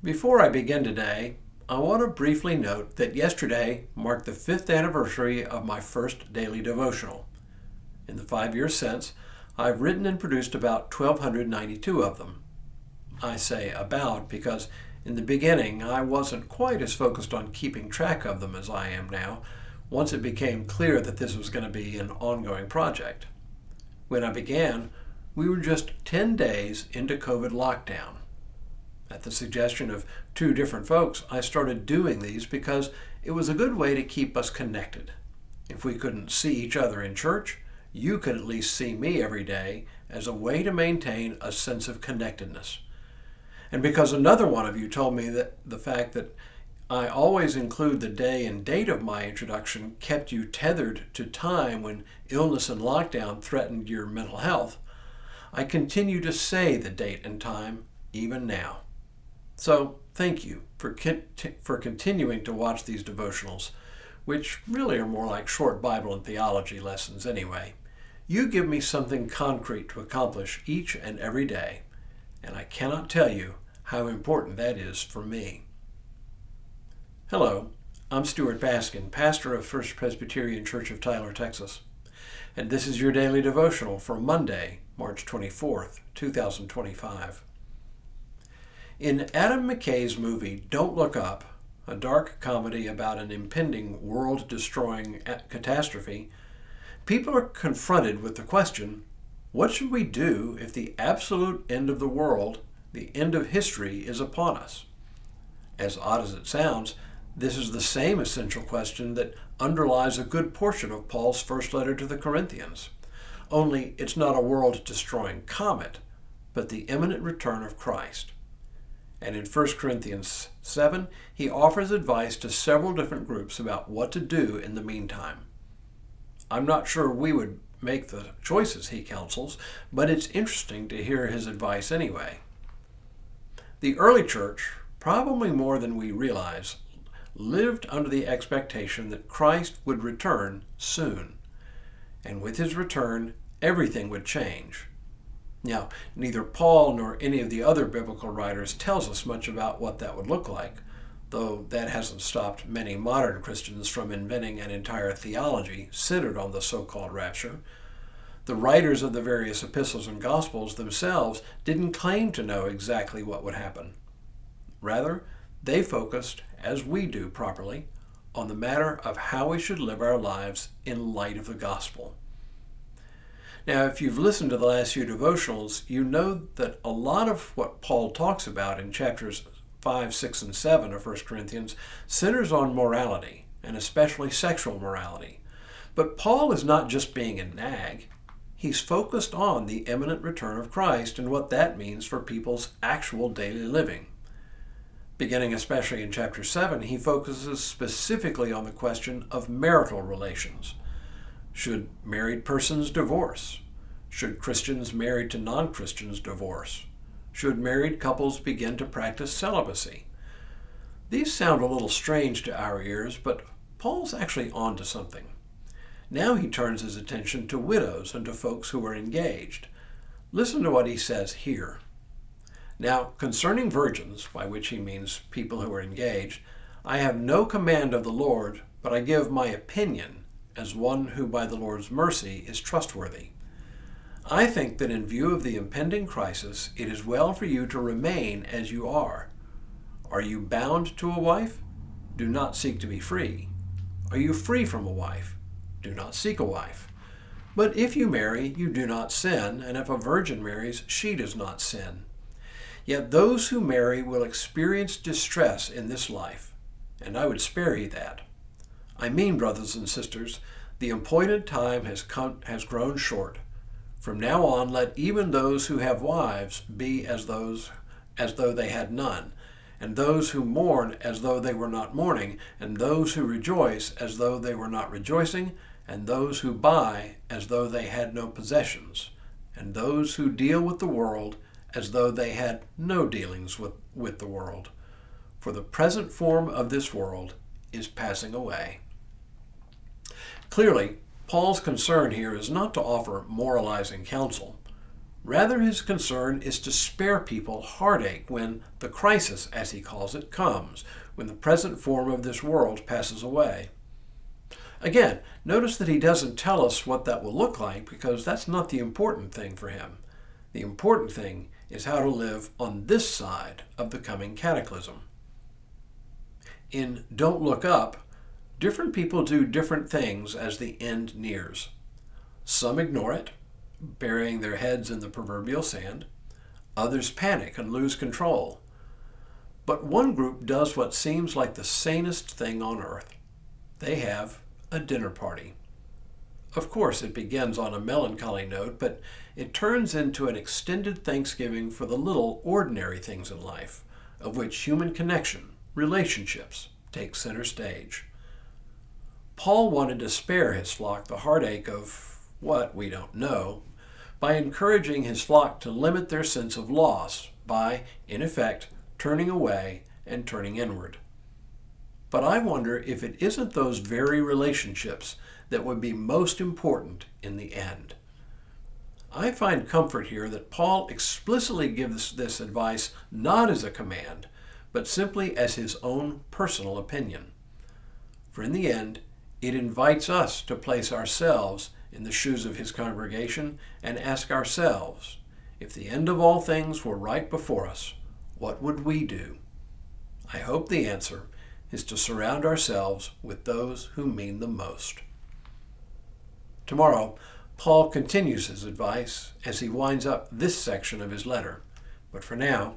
Before I begin today, I want to briefly note that yesterday marked the 5th anniversary of my first daily devotional. In the 5 years since, I've written and produced about 1,292 of them. I say about because in the beginning I wasn't quite as focused on keeping track of them as I am now, once it became clear that this was going to be an ongoing project. When I began, we were just 10 days into COVID lockdown. At the suggestion of two different folks, I started doing these because it was a good way to keep us connected. If we couldn't see each other in church, you could at least see me every day as a way to maintain a sense of connectedness. And because another one of you told me that the fact that I always include the day and date of my introduction kept you tethered to time when illness and lockdown threatened your mental health, I continue to say the date and time even now. So thank you for continuing to watch these devotionals, which really are more like short Bible and theology lessons anyway. You give me something concrete to accomplish each and every day, and I cannot tell you how important that is for me. Hello, I'm Stuart Baskin, pastor of First Presbyterian Church of Tyler, Texas, and this is your daily devotional for Monday, March 24th, 2025. In Adam McKay's movie Don't Look Up, a dark comedy about an impending world-destroying catastrophe, people are confronted with the question, what should we do if the absolute end of the world, the end of history, is upon us? As odd as it sounds, this is the same essential question that underlies a good portion of Paul's first letter to the Corinthians. Only it's not a world-destroying comet, but the imminent return of Christ. And in 1 Corinthians 7, he offers advice to several different groups about what to do in the meantime. I'm not sure we would make the choices he counsels, but it's interesting to hear his advice anyway. The early church, probably more than we realize, lived under the expectation that Christ would return soon. And with his return, everything would change. Now, neither Paul nor any of the other biblical writers tells us much about what that would look like, though that hasn't stopped many modern Christians from inventing an entire theology centered on the so-called rapture. The writers of the various epistles and gospels themselves didn't claim to know exactly what would happen. Rather, they focused, as we do properly, on the matter of how we should live our lives in light of the gospel. Now, if you've listened to the last few devotionals, you know that a lot of what Paul talks about in chapters 5, 6, and 7 of 1 Corinthians centers on morality, and especially sexual morality. But Paul is not just being a nag. He's focused on the imminent return of Christ and what that means for people's actual daily living. Beginning especially in chapter 7, he focuses specifically on the question of marital relations. Should married persons divorce? Should Christians married to non-Christians divorce? Should married couples begin to practice celibacy? These sound a little strange to our ears, but Paul's actually onto something. Now he turns his attention to widows and to folks who are engaged. Listen to what he says here. Now, concerning virgins, by which he means people who are engaged, I have no command of the Lord, but I give my opinion as one who by the Lord's mercy is trustworthy. I think that in view of the impending crisis, it is well for you to remain as you are. Are you bound to a wife? Do not seek to be free. Are you free from a wife? Do not seek a wife. But if you marry, you do not sin, and if a virgin marries, she does not sin. Yet those who marry will experience distress in this life, and I would spare you that. I mean, brothers and sisters, the appointed time has grown short. From now on, let even those who have wives be as though they had none, and those who mourn as though they were not mourning, and those who rejoice as though they were not rejoicing, and those who buy as though they had no possessions, and those who deal with the world as though they had no dealings with the world. For the present form of this world is passing away. Clearly, Paul's concern here is not to offer moralizing counsel. Rather, his concern is to spare people heartache when the crisis, as he calls it, comes, when the present form of this world passes away. Again, notice that he doesn't tell us what that will look like, because that's not the important thing for him. The important thing is how to live on this side of the coming cataclysm. In Don't Look Up, different people do different things as the end nears. Some ignore it, burying their heads in the proverbial sand. Others panic and lose control. But one group does what seems like the sanest thing on earth. They have a dinner party. Of course, it begins on a melancholy note, but it turns into an extended Thanksgiving for the little ordinary things in life, of which human connection, relationships, take center stage. Paul wanted to spare his flock the heartache of what we don't know by encouraging his flock to limit their sense of loss by, in effect, turning away and turning inward. But I wonder if it isn't those very relationships that would be most important in the end. I find comfort here that Paul explicitly gives this advice not as a command, but simply as his own personal opinion. For in the end, it invites us to place ourselves in the shoes of his congregation and ask ourselves, if the end of all things were right before us, what would we do? I hope the answer is to surround ourselves with those who mean the most. Tomorrow, Paul continues his advice as he winds up this section of his letter. But for now,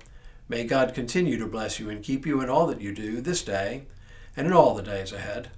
may God continue to bless you and keep you in all that you do this day and in all the days ahead.